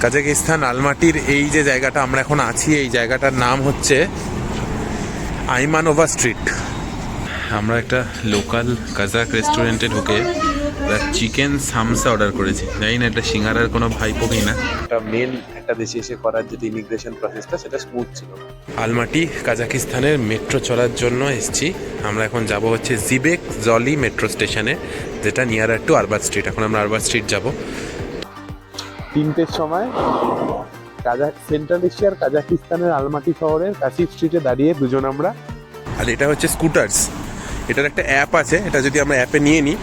Kazakhstan আলমাটির এই যে জায়গাটা আমরা এখন আছি, এই জায়গাটার নাম হচ্ছে আইমানোভা স্ট্রিট। আমরা একটা লোকাল কাজাক রেস্টুরেন্টে ঢুকে চিকেন সামসা অর্ডার করেছি। জানি না এটা সিঙ্গারার কোনো ভাইপো কিনা। একটা মেন একটা দেশে এসে করার যেটা ইমিগ্রেশন প্রসেসটা, সেটা স্মুথ ছিল। আলমাটি কাজাকিস্তানের মেট্রো চড়ার জন্য এসেছি। আমরা এখন যাব হচ্ছে জিবেক জলি মেট্রো স্টেশনে, যেটা নিয়ারার টু আরবান স্ট্রিট। এখন আমরা আরবান স্ট্রিট যাব 3টের সময়। সেন্ট্রাল এশিয়ার কাজাকিস্তানের আলমাটি শহরের কাশি স্ট্রিটে দাঁড়িয়ে দুজন আমরা। আর এটা হচ্ছে স্কুটার্স। এটার একটা অ্যাপ আছে, এটা যদি আমরা অ্যাপে নিয়ে নিই,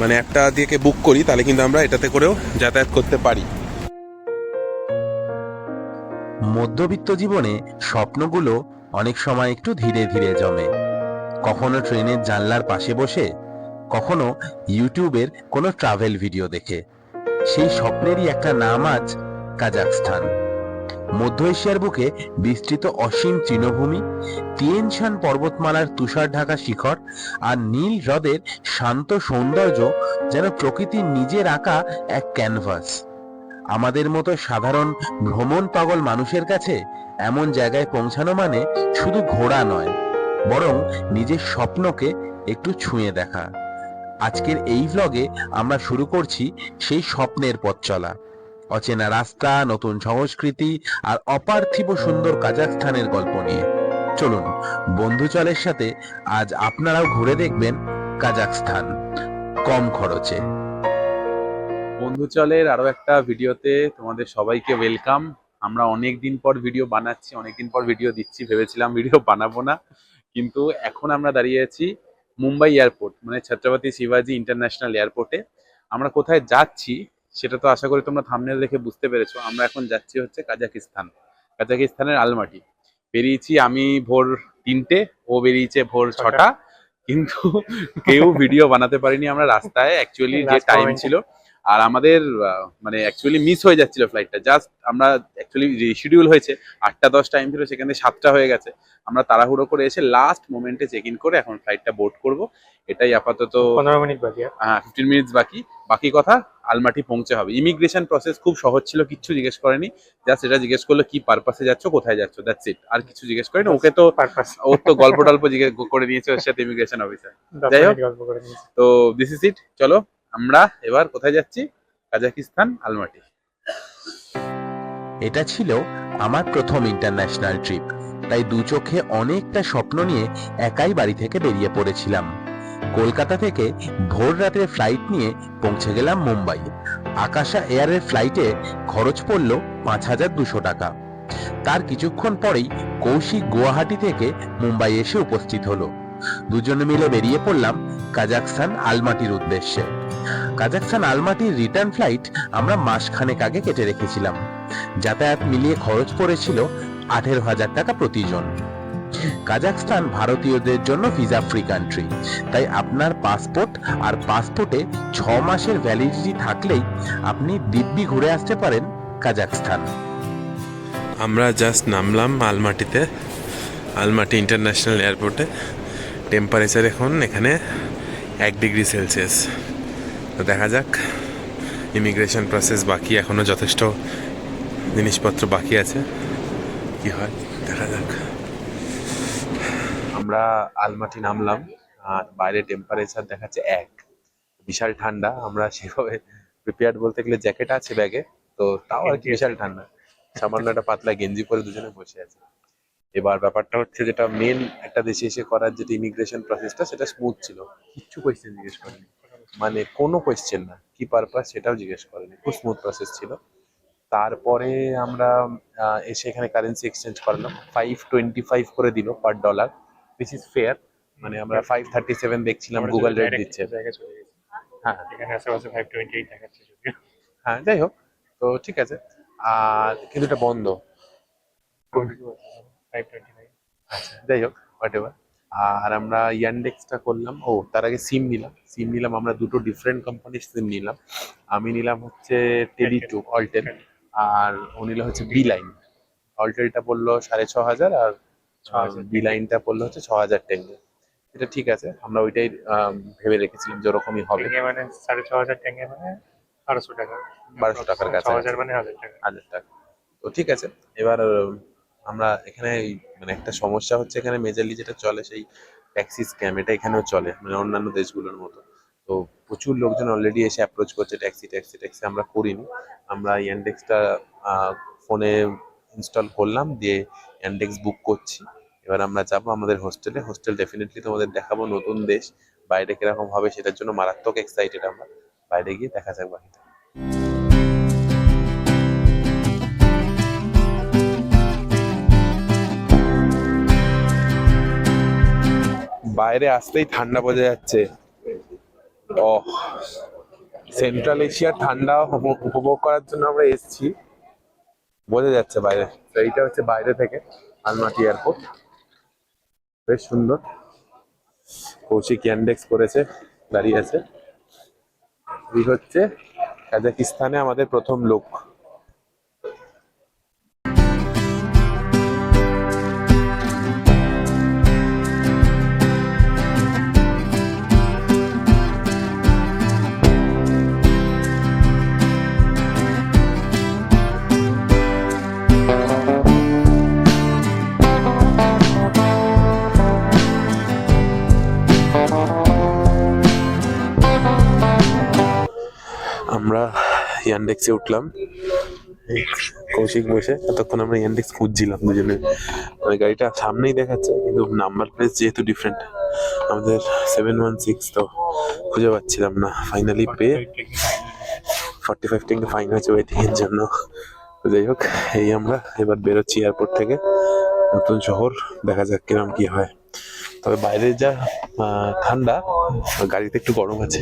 মানে অ্যাপটা দিয়ে বুক করি, তাহলে কিন্তু আমরা এটাতে করেও যাতায়াত করতে পারি। মধ্যবিত্ত জীবনে স্বপ্নগুলো অনেক সময় একটু ধীরে ধীরে জমে। কখনো ট্রেনের জানলার পাশে বসে, কখনো ইউটিউবের কোনো ট্রাভেল ভিডিও দেখে। সেই স্বপ্নেরই একটা নাম আজ কাজাকস্তান। মধ্য এশিয়ার বুকে বিস্তৃত অসীম তৃণভূমি, তিয়েন শান পর্বতমালার তুষার ঢাকা শিখর আর নীল হ্রদের শান্ত সৌন্দর্য যেন প্রকৃতির নিজের আঁকা এক ক্যানভাস। আমাদের মতো সাধারণ ভ্রমণ পাগল মানুষের কাছে এমন জায়গায় পৌঁছানো মানে শুধু ঘোরা নয়, বরং নিজের স্বপ্নকে একটু ছুঁয়ে দেখা। আজকের এই ভ্লগে আমরা শুরু করছি সেই স্বপ্নের পথ চলা। অচেনা রাস্তা, নতুন সংস্কৃতি আর অপার্থিব সুন্দর কাজাকস্তানের গল্প নিয়ে চলুন বন্ধুচলের সাথে আজ আপনারাও ঘুরে দেখবেন কাজাকস্তান কম খরচে। বন্ধুচলের আরো একটা ভিডিওতে তোমাদের সবাইকে ওয়েলকাম। আমরা অনেক দিন পর ভিডিও বানাচ্ছি, অনেকদিন পর ভিডিও দিচ্ছি। ভেবেছিলাম ভিডিও বানাবো না, কিন্তু এখন আমরা দাঁড়িয়ে আছি মুম্বাই এয়ারপোর্ট, মানে ছত্রপতি শিবাজি ইন্টারন্যাশনাল এয়ারপোর্টে। আমরা কোথায় যাচ্ছি সেটা তো আশা করি তোমরা থাম্বনেল দেখে বুঝতে পেরেছো। আমরা এখন যাচ্ছি হচ্ছে কাজাকিস্তানের আলমাটি। বেরিয়েছি আমি ভোর 3টে, ও বেরিয়েছে ভোর 6টা, কিন্তু কেউ ভিডিও বানাতে পারিনি আমরা রাস্তায়। অ্যাকচুয়ালি যে টাইম ছিল আর আমাদের মানে অ্যাকচুয়ালি মিস হয়ে যাচ্ছিল ফ্লাইটটা। জাস্ট আমরা অ্যাকচুয়ালি রিশিডিউল হয়েছে 8টা 10 টাইম ছিল, সেখানে 7টা হয়ে গেছে। আমরা তাড়াহুড়ো করে এসে লাস্ট মোমেন্টে চেক ইন করে এখন ফ্লাইটটা বোর্ড করব। এটাই আপাতত 15 মিনিট বাকি। হ্যাঁ, 15 মিনিটস বাকি। বাকি কথা আলমাটি পৌঁছে হবে। ইমিগ্রেশন প্রসেস খুব সহজ ছিল, কিচ্ছু জিজ্ঞেস করেনি। জাস্ট এটা জিজ্ঞেস করলো কি পারপাসে যাচ্ছ, কোথায় যাচ্ছ, দ্যাটস ইট। আর কিছু জিজ্ঞেস করেনি। ওকে তো ওর তো গল্প টল্প জিজ্ঞেস করে নিয়েছে ওর সাথে ইমিগ্রেশন অফিসার। যাই হোক, তো দিস ইজ ইট। চলো আমরা এবার কোথায় যাচ্ছি? কাজাকিস্তান আলমাটি। এটা ছিল আমার প্রথম ইন্টারন্যাশনাল ট্রিপ, তাই দু চোখে অনেকটা স্বপ্ন নিয়ে একাই বাড়ি থেকে বেরিয়ে পড়েছিলাম। কলকাতা থেকে ভোর রাতের ফ্লাইট নিয়ে পৌঁছে গেলাম মুম্বাই। আকাশা এয়ারের ফ্লাইটে খরচ পড়ল 5,200 টাকা। তার কিছুক্ষণ পরেই কৌশিক গুয়াহাটি থেকে মুম্বাই এসে উপস্থিত হলো। দুজনে মিলে বেরিয়ে পড়লাম কাজাকস্তান আলমাটির উদ্দেশ্যে। কাজাকস্তান আলমাটির রিটার্ন ফ্লাইট আমরা মাসখানেক আগে কেটে রেখেছিলাম। যাতায়াত মিলিয়ে খরচ পড়েছিল 18,000 টাকা প্রতিজন। কাজাকস্তান ভারতীয়দের জন্য ভিসা ফ্রি কান্ট্রি, তাই আপনার পাসপোর্ট আর পাসপোর্টে 6 মাসের ভ্যালিডিটি থাকলেই আপনি দিব্যি ঘুরে আসতে পারেন কাজাকস্তান। আমরা জাস্ট নামলাম আলমাটিতে, আলমাটি ইন্টারন্যাশনাল এয়ারপোর্টে। টেম্পারেচার এখন এখানে 1 ডিগ্রি সেলসিয়াস। তো দেখা যাক, ইমিগ্রেশন প্রসেস বাকি, এখনো যথেষ্ট জিনিসপত্র বাকি আছে, কি হয় দেখা যাক। আমরা আলমাটি নামলাম আর বাইরে টেম্পারেচার দেখাচ্ছে 1, বিশাল ঠান্ডা। আমরা সেভাবে প্রিপেয়ার্ড বলতে গেলে জ্যাকেট আছে ব্যাগে, তো তাও আর কি বিশাল ঠান্ডা। সামান্য একটা পাতলা গেঞ্জি পরে দুজনে বসে আছে। এবার ব্যাপারটা হচ্ছে, যেটা মেন একটা দেশে এসে করার যেটা ইমিগ্রেশন প্রসেসটা, সেটা স্মুথ ছিল। কিচ্ছু কোয়েশ্চেন জিজ্ঞেস করেনি, মানে কোনো কোয়েশ্চেন না, কি পারপাস সেটাও জিজ্ঞেস করেনি। খুব স্মুথ প্রসেস ছিল। তারপরে আমরা এসে এখানে কারেন্সি এক্সচেঞ্জ করলাম। 525 করে দিল পার ডলার, দিস ইজ ফেয়ার। মানে আমরা 537 দেখছিলাম, গুগল রেট দিচ্ছে। হ্যাঁ, হ্যাঁ, যাই হোক, তো ঠিক আছে। আর কিন্তু এটা বন্ধ। আচ্ছা, যাই হোক, হোয়াট এভার। আর আমরা ইয়ান্ডেক্সটা করলাম। তার আগে সিম নিলাম আমরা দুটো ডিফারেন্ট কোম্পানির সিম নিলাম। আমি নিলাম হচ্ছে টেলি2 অলটেল, আর ও নিল হচ্ছে বি লাইন। অলটেলটা পড়লো 6,500 আর বি লাইনটা পড়লো হচ্ছে 6,000 টেঙ্গে। এটা ঠিক আছে, আমরা ওইটাই ভেবে রেখেছিলাম যে ওরকমই হবে। মানে 6,500 টেঙ্গে মানে 1200 টাকা। 1200 টাকার কাছে 6000 মানে 1000 টাকা। 1000 টাকা। তো ঠিক আছে, এবার আমরা এখানে মানে একটা সমস্যা হচ্ছে এখানে মেজরলি যেটা চলে সেই ট্যাক্সি স্ক্যাম, এটা এখানেও চলে মানে অন্যান্য দেশগুলোর মতো। তো প্রচুর লোকজন অলরেডি এসে অ্যাপ্রোচ করছে ট্যাক্সি ট্যাক্সি ট্যাক্সি, আমরা করিনি। আমরা ইয়ান্ডেক্সটা ফোনে ইনস্টল করলাম, দিয়ে ইয়ান্ডেক্স বুক করছি। এবার আমরা যাবো আমাদের হোস্টেলে। হোস্টেল ডেফিনেটলি তোমাদের দেখাবো, নতুন দেশ, বাইরে কিরকম হবে সেটার জন্য মারাত্মক এক্সাইটেড আমরা। বাইরে গিয়ে দেখা যাক বাকিটা। বাইরে আসতেই ঠান্ডা বোঝা যাচ্ছে। ও, সেন্ট্রাল এশিয়ার ঠান্ডা উপভোগ করার জন্য আমরা এসেছি, বোঝা যাচ্ছে বাইরে। তো এইটা হচ্ছে বাইরে থেকে আলমাটি এয়ারপোর্ট, বেশ সুন্দর। কৌশিক ইয়ান্ডেক্স করেছে, দাঁড়িয়ে আছে। এই হচ্ছে কাজাকিস্তানে আমাদের প্রথম লোক। আমরা ইয়ান্ডেক্সে উঠলাম, এই কৌশিক বসে, এতক্ষণ আমরা ইয়ান্ডেক্স খুঁজছিলাম দুজনে। মানে গাড়িটা সামনেই দেখাচ্ছে কিন্তু নাম্বার প্লেস যেহেতু ডিফারেন্ট, আমাদের 716, তো খুঁজে পাচ্ছিলাম না। ফাইনালি পেয়ে 45 টাকা ফাইন হয়েছে ওয়েটিং এর জন্য। তো যাই হোক, এই আমরা এবার বেরোচ্ছি এয়ারপোর্ট থেকে। নতুন শহর, দেখা যাক কিরম কি হয়। তবে বাইরে যা ঠান্ডা, গাড়িতে একটু গরম আছে।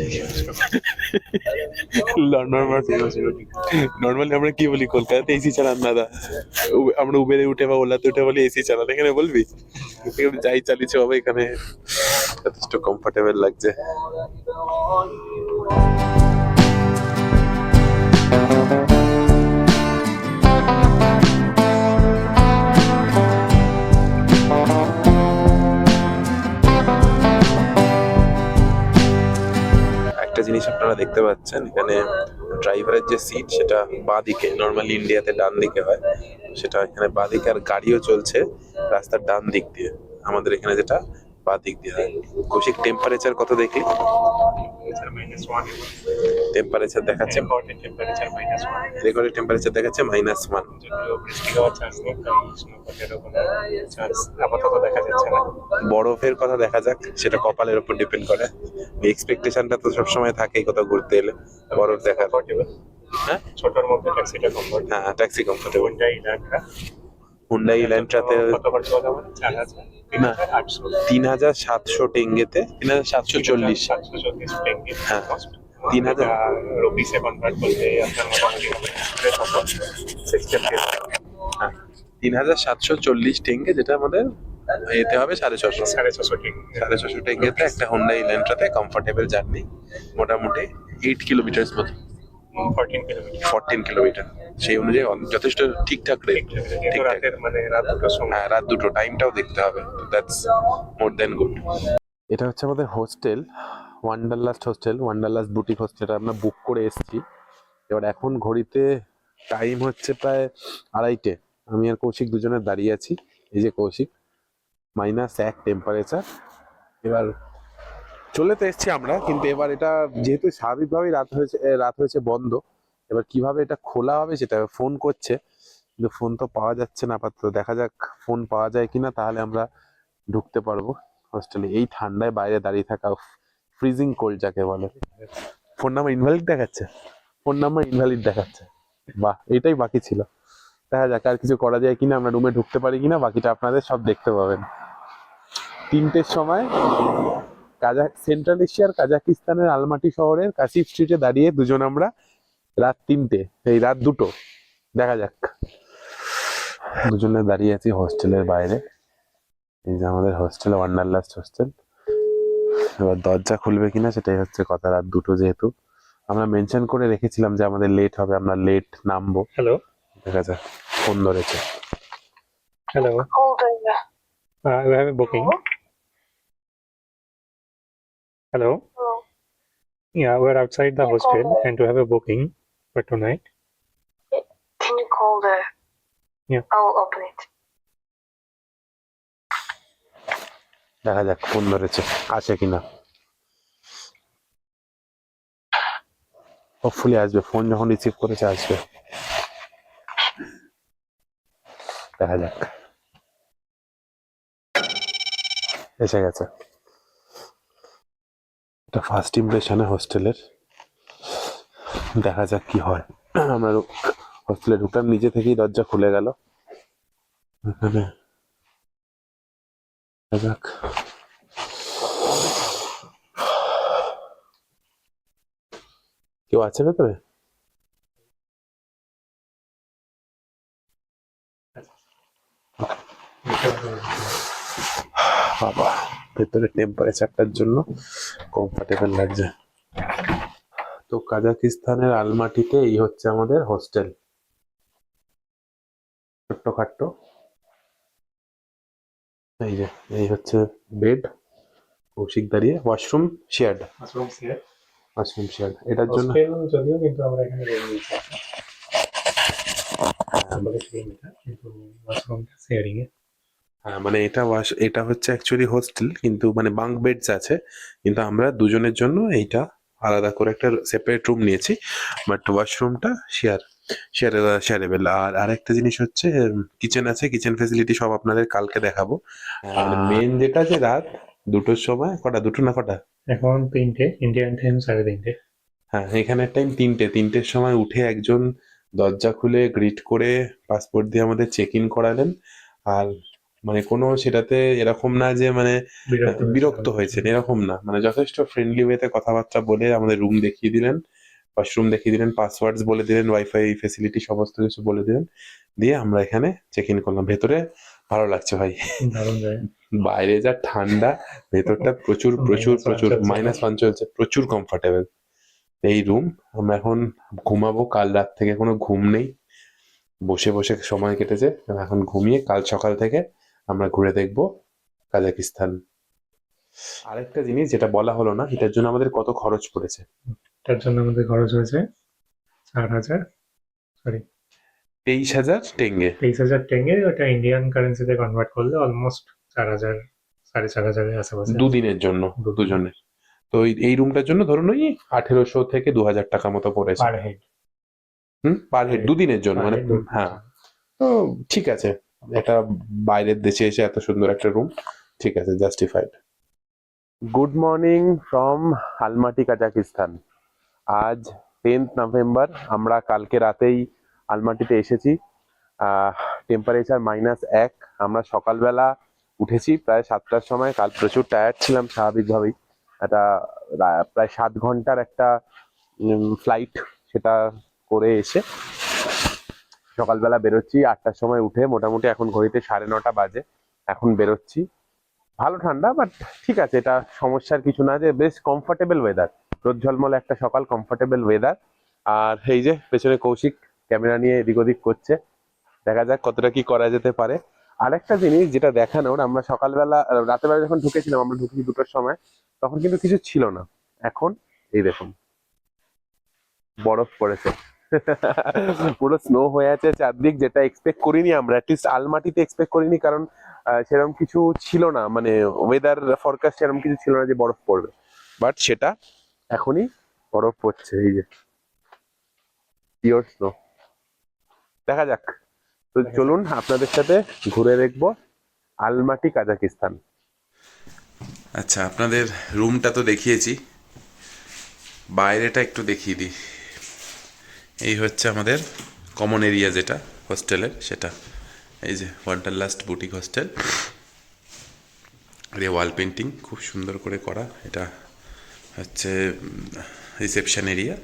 নর্মালি আমরা কি বলি, কলকাতাতে এসি চালান দাদা, আমরা উবেরে উঠে বা ওলাতে উঠে বলি এসি চালান, এখানে বলবি যাই চালিয়েছে বাবা, এখানে যথেষ্ট কমফোর্টেবল লাগছে। একটা জিনিস আপনারা দেখতে পাচ্ছেন, এখানে ড্রাইভারের যে সিট সেটা বাঁ দিকে, নর্মালি ইন্ডিয়াতে ডান দিকে হয়, সেটা এখানে বাঁ দিকে। আর গাড়িও চলছে রাস্তার ডান দিক দিয়ে, আমাদের এখানে যেটা বাঁ দিক দিয়ে হয়। কৌশিক টেম্পারেচার কত দেখলি? -1 টেম্পারেচার দেখাচ্ছে, রেকর্ডেড টেম্পারেচার -1। রেকর্ডেড টেম্পারেচার দেখাচ্ছে -1। যদিও বৃষ্টি হওয়ার চান্স নেই, তাই স্নোফলেরও কোনো চান্স আপাতত দেখা যাচ্ছে না। বরফের কথা দেখা যাক, সেটা কপালের উপর ডিপেন্ড করে। এক্সপেকটেশনটা তো সবসময় থাকেই কোথাও ঘুরতে এলে বরফ দেখার। কমফোর্টেবল, হ্যাঁ ছোটর মধ্যে ট্যাক্সিটা কমফোর্ট। হ্যাঁ, ট্যাক্সি কমফোর্টেবল। হুন্ডাই ইলান্ট্রা হুন্ডাই ইল্যান্ট্রাতে কত খরচ হলো আমার? 4000, না, 3700 টেঙ্গেতে, 3740। 740 টেঙ্গে। হ্যাঁ, 3000 রুপিসে কনভার্ট করতে আপনার মোটামুটি হবে 60। হ্যাঁ, 3740 টেঙ্গে, যেটা আমাদের এতে হবে 650। 650 টেঙ্গে। 650 টেঙ্গেতে একটা হুন্ডাই ইল্যান্ট্রাতে কমফোর্টেবল জার্নি, মোটামুটি 8 কিলোমিটার মতো, 14 কিলোমিটার। 14 কিলোমিটার। সেই অনুযায়ী যথেষ্ট ঠিকঠাক রেট। কিন্তু রাতের মানে রাত 2টার সময়। হ্যাঁ, রাত 2টো, টাইমটাও দেখতে হবে। That's more then good. এটা হচ্ছে আমাদের hostel, wanderlust hostel, wanderlust boutique হোস্টেলটা আমরা বুক করে এসেছি। এবার এখন ঘড়িতে টাইম হচ্ছে প্রায় 2:30। আমি আর কৌশিক দুজনে দাঁড়িয়ে আছি। এই যে কৌশিক, -1 টেম্পারেচার। এবার চলে তো এসেছি আমরা, কিন্তু এবার এটা যেহেতু স্বাভাবিকভাবেই রাত হয়েছে বন্ধ, এবার কিভাবে এটা খোলা হবে সেটা ফোন করছে, কিন্তু ফোন তো পাওয়া যাচ্ছে না আপাতত। দেখা যাক ফোন পাওয়া যায় কিনা, তাহলে আমরা ঢুকতে পারবো হোস্টেলে। এই ঠান্ডায় বাইরে দাঁড়িয়ে থাকা, ফ্রিজিং কোল্ড যাকে বলে। ফোন নাম্বার ইনভ্যালিড দেখাচ্ছে, ফোন নাম্বার ইনভ্যালিড দেখাচ্ছে। বাহ, এটাই বাকি ছিল। দেখা যাক আর কিছু করা যায় কিনা, আমরা রুমে ঢুকতে পারি কিনা, বাকিটা আপনাদের সব দেখতে পাবেন। 3টের সময় সেন্ট্রাল এশিয়ার কাজাকিস্তানের আলমাটি শহরের কাশিফ স্ট্রিটে দাঁড়িয়ে দুজন আমরা, রাত 3টে, এই রাত 2টো। দেখা যাক, দুজনে দাঁড়িয়ে আছি হোস্টেলের বাইরে। এই যে আমাদের হোস্টেল, ওয়ান্ডারলাস্ট হোস্টেল। এবার দরজা খুলবে কিনা সেটাই হচ্ছে কথা। রাত 2টো যেহেতু, আমরা মেনশন করে রেখেছিলাম যে আমাদের লেট হবে, আমরা লেট নামবো। হ্যালো, দেখা যাক, ফোন ধরেছে। Hello, you have a booking? Hello? Yeah, we're outside the hostel and to have a booking for tonight. Can you call the? Yeah. I'll open it. দেখা যাক ফোন ধরেছে, আসে কিনা। হোপফুলি আসবে, ফোন যখন রিসিভ করেছে আসবে, দেখা যাক। এসে গেছে। এটা ফার্স্ট ইমপ্রেশনে হোস্টেলের, দেখা যাক কি হয়। আমরা হোস্টেলে ঢুকলাম, নিজে থেকেই দরজা খুলে গেল। এখানে দেখা যাক। কেউ আছে ভেতরে? বাবা, ভেতরে টেম্পারেচারটার জন্য কমফোর্টেবল লাগছে। তো কাজাকিস্তানের আলমাটিতে এই হচ্ছে আমাদের হোস্টেল, ছোট্টখাট্ট। এই যে এই হচ্ছে বেড, কৌশিক দাঁড়িয়ে, ওয়াশরুম শেয়ার্ড, ওয়াশরুম শেয়ার্ড। এটার জন্য যদিও কিন্তু আমরা এখানে রুম নিয়েছি, কিন্তু ওয়াশরুমটা শেয়ারিং এ। হ্যাঁ, মানে এটা হচ্ছে অ্যাকচুয়ালি হোস্টেল, কিন্তু মানে বাঙ্ক বেডস আছে, কিন্তু আমরা দুজনের জন্য এইটা আলাদা করে একটা সেপারেট রুম নিয়েছি, বাট ওয়াশরুমটা শেয়ারেবল। আর আরেকটা জিনিস হচ্ছে কিচেন আছে, কিচেন ফেসিলিটি সব আপনাদের কালকে দেখাবো। মেন যেটা যে রাত 2টোর সময়, দুটো না কটা? এখন 3টে, ইন্ডিয়ান টাইম 3:30। হ্যাঁ, এখানের টাইম 3টের সময় উঠে একজন দরজা খুলে গ্রিট করে পাসপোর্ট দিয়ে আমাদের চেক ইন করালেন। আর মানে কোনো সেটাতে এরকম না যে মানে বিরক্ত হয়েছেন, এরকম না, মানে যথেষ্ট ফ্রেন্ডলি ওয়েতে কথাবার্তা বলে আমাদের রুম দেখিয়ে দিলেন, ওয়াশরুম দেখিয়ে দিলেন, পাসওয়ার্ডস বলে দিলেন, ওয়াইফাই ফেসিলিটি সমস্ত কিছু বলে দিলেন, দিয়ে আমরা এখানে চেক ইন করলাম। ভেতরে ভালো লাগছে ভাই, দারুণ জায়গা। বাইরে যা ঠান্ডা, ভেতরটা প্রচুর প্রচুর প্রচুর -1 চলছে, প্রচুর কমফোর্টেবল। এই রুম, আমরা এখন ঘুমাবো। কাল রাত থেকে কোনো ঘুম নেই, বসে বসে সময় কেটেছে, এখন ঘুমিয়ে কাল সকাল থেকে আমরা ঘুরে দেখবো কাজাকিস্তান। আরেকটা জিনিস যেটা বলা হলো না, এটার জন্য আমাদের কত খরচ পড়েছে। তার জন্য আমাদের খরচ হয়েছে 23,000 টেঙ্গে। 23,000 টেঙ্গে। ওটা ইন্ডিয়ান কারেন্সিতে কনভার্ট করলে অলমোস্ট 4,000, 4,500 আশেপাশে। দুদিনের জন্য, দুজনের। তো এই রুমটার জন্য ধরুন ওই 1,800 থেকে 2,000 টাকা মতো পড়েছে পার হেড। পার হেড, দুদিনের জন্য মানে। হ্যাঁ, তো ঠিক আছে, একটা বাইরের দেশে এসে এত সুন্দর একটা রুম, ঠিক আছে, justified. Good morning from আলমাটি, Kazakhstan. আজ 10th নভেম্বর, আমরা কালকে রাতেই আলমাটিতে এসেছি। টেম্পারেচার -1। আমরা সকালবেলা উঠেছি প্রায় 7টার সময়। কাল প্রচুর টায়ার্ড ছিলাম স্বাভাবিকভাবেই, একটা প্রায় 7 ঘন্টার একটা ফ্লাইট, সেটা করে এসে সকালবেলা বেরোচ্ছি 8টার সময় উঠে। মোটামুটি এখন ঘড়িতে 9:30 বাজে, এখন বেরোচ্ছি। ভালো ঠান্ডা, বাট ঠিক আছে, এটা সমস্যার কিছু না, যে বেশ কমফোর্টেবল ওয়েদার, রোদ ঝলমলে একটা সকাল, কমফোর্টেবল ওয়েদার। আর এই যে পেছনে কৌশিক ক্যামেরা নিয়ে এদিক ওদিক করছে, দেখা যাক কতটা কি করা যেতে পারে। আরেকটা জিনিস যেটা দেখানোর, আমরা সকালবেলা রাতের বেলা যখন ঢুকেছিলাম, আমরা ঢুকেছি 2টোর সময়, তখন কিন্তু কিছু ছিল না। এখন এই দেখুন, বরফ পড়েছে, পুরো স্নো হয়ে আছে চারদিক, যেটা এক্সপেক্ট করিনি আমরা, অ্যাটলিস্ট আলমাটিতে এক্সপেক্ট করিনি, কারণ সেরকম কিছু ছিল না, মানে ওয়েদার ফরকাস্ট সেরকম কিছু ছিল না যে বরফ পড়বে, বাট সেটা এখনই বরফ পড়ছে, এই যে পিওর স্নো। দেখা যাক, তো চলুন আপনাদের সাথে ঘুরে দেখবো আলমাটি, কাজাকিস্তান। আচ্ছা, আপনাদের রুমটা তো দেখিয়েছি, বাইরেটা একটু দেখিয়ে দিই। এই হচ্ছে আমাদের কমন এরিয়া, যেটা হোস্টেলের, সেটা এই যে ওয়ান্ডারলাস্ট বুটিক হোস্টেল। আর ওয়াল পেন্টিং খুব সুন্দর করে করা, এটা হচ্ছে রিসেপশন এরিয়া।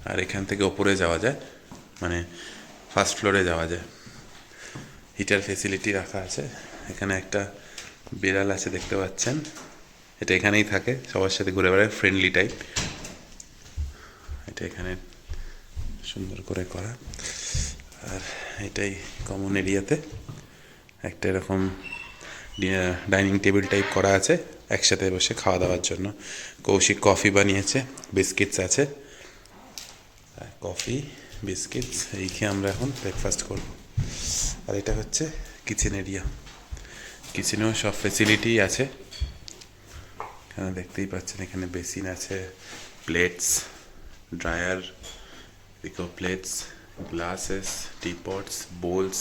আর এখান থেকে ওপরে যাওয়া যায়, মানে ফার্স্ট ফ্লোরে যাওয়া যায়। হিটার ফেসিলিটি রাখা আছে, এখানে একটা বিড়াল আছে দেখতে পাচ্ছেন, এটা এখানেই থাকে, সবার সাথে ঘুরে বেড়ায়, ফ্রেন্ডলি টাইপ। এটা এখানে সুন্দর করে করা। আর এটাই কমন এরিয়াতে একটা এরকম ডাইনিং টেবিল টাইপ করা আছে একসাথে বসে খাওয়া দাওয়ার জন্য। কৌশিক কফি বানিয়েছে, বিস্কিটস আছে, কফি বিস্কিটস এই খেয়ে আমরা এখন ব্রেকফাস্ট করব। আর এটা হচ্ছে কিচেন এরিয়া, কিচেনেও সব ফেসিলিটি আছে। এখানে দেখতেই পাচ্ছেন এখানে বেসিন আছে, প্লেটস, ড্রায়ার, এদিকেও প্লেটস, গ্লাসেস, টিপটস, বোলস,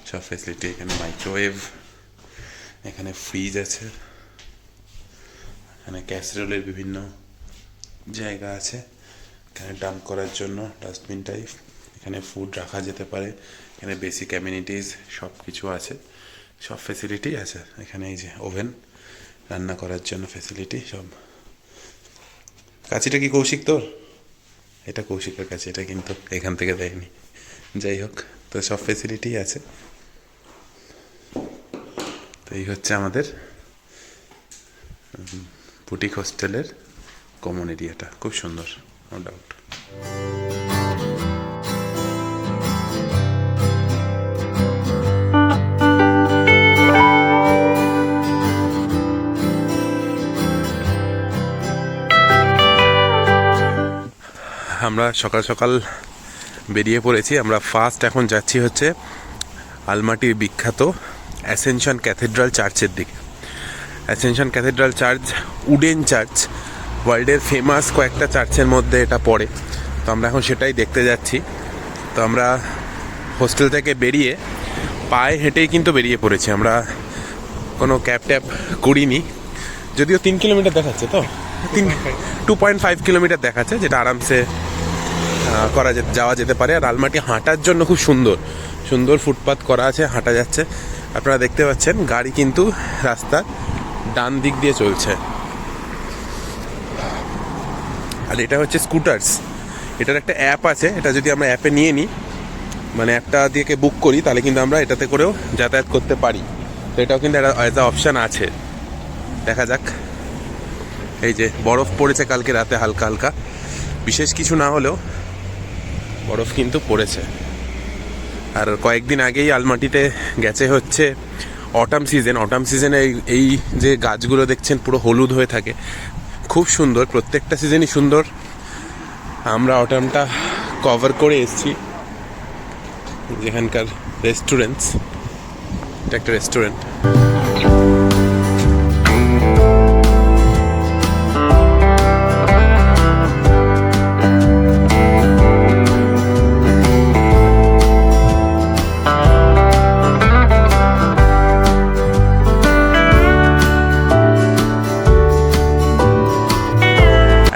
সব ফেসিলিটি। এখানে মাইক্রোওয়েভ, এখানে ফ্রিজ আছে, এখানে ক্যাসেরোলের বিভিন্ন জায়গা আছে, এখানে ডাম্প করার জন্য ডাস্টবিন টাইপ, এখানে ফুড রাখা যেতে পারে, এখানে বেসিক অ্যামিনিটিস সব কিছু আছে, সব ফেসিলিটি আছে। এখানে এই যে ওভেন, রান্না করার জন্য ফেসিলিটি সব। কাছিটা কি কৌশিক তোর? এটা কৌশিকের কাছে, এটা কিন্তু এখান থেকে দেয়নি। যাই হোক, তো সব ফেসিলিটি আছে। তো এই হচ্ছে আমাদের বুটিক হোস্টেলের কমন এরিয়াটা, খুব সুন্দর, নো ডাউট। আমরা সকাল সকাল বেরিয়ে পড়েছি। আমরা ফার্স্ট এখন যাচ্ছি হচ্ছে আলমাটির বিখ্যাত অ্যাসেনশন ক্যাথেড্রাল চার্চের দিকে। Ascension cathedral church wooden church, ওয়ার্ল্ডের ফেমাস কয়েকটা চার্চের মধ্যে এটা পড়ে। তো আমরা এখন সেটাই দেখতে যাচ্ছি। তো আমরা হোস্টেল থেকে বেরিয়ে পায়ে হেঁটেই কিন্তু বেরিয়ে পড়েছি, আমরা কোনো ক্যাব ট্যাব করিনি। যদিও 3 কিলোমিটার দেখাচ্ছে, তো 2.5 কিলোমিটার দেখাচ্ছে, যেটা আরামসে যাওয়া যেতে পারে। আর আলমাটি হাঁটার জন্য খুব সুন্দর সুন্দর ফুটপাথ করা আছে, হাঁটা যাচ্ছে। আপনারা দেখতে পাচ্ছেন গাড়ি কিন্তু রাস্তার ডান দিক দিয়ে চলছে। আর এটা হচ্ছে স্কুটার্স, এটার একটা অ্যাপ আছে, এটা যদি আমরা অ্যাপে নিয়ে নিই, মানে অ্যাপটা দিয়ে বুক করি, তাহলে কিন্তু আমরা এটাতে করেও যাতায়াত করতে পারি। তো এটাও কিন্তু একটা অ্যাজ আ অপশান আছে। দেখা যাক। এই যে বরফ পড়েছে কালকে রাতে হালকা হালকা, বিশেষ কিছু না হলেও বরফ কিন্তু পড়েছে। আর কয়েকদিন আগেই আলমাটিতে গেছে হচ্ছে অটাম সিজনে এই যে গাছগুলো দেখছেন পুরো হলুদ হয়ে থাকে, খুব সুন্দর, প্রত্যেকটা সিজনই সুন্দর। আমরা অটামটা কভার করে এসেছি। যেখানকার রেস্টুরেন্টস, এটা একটা রেস্টুরেন্ট।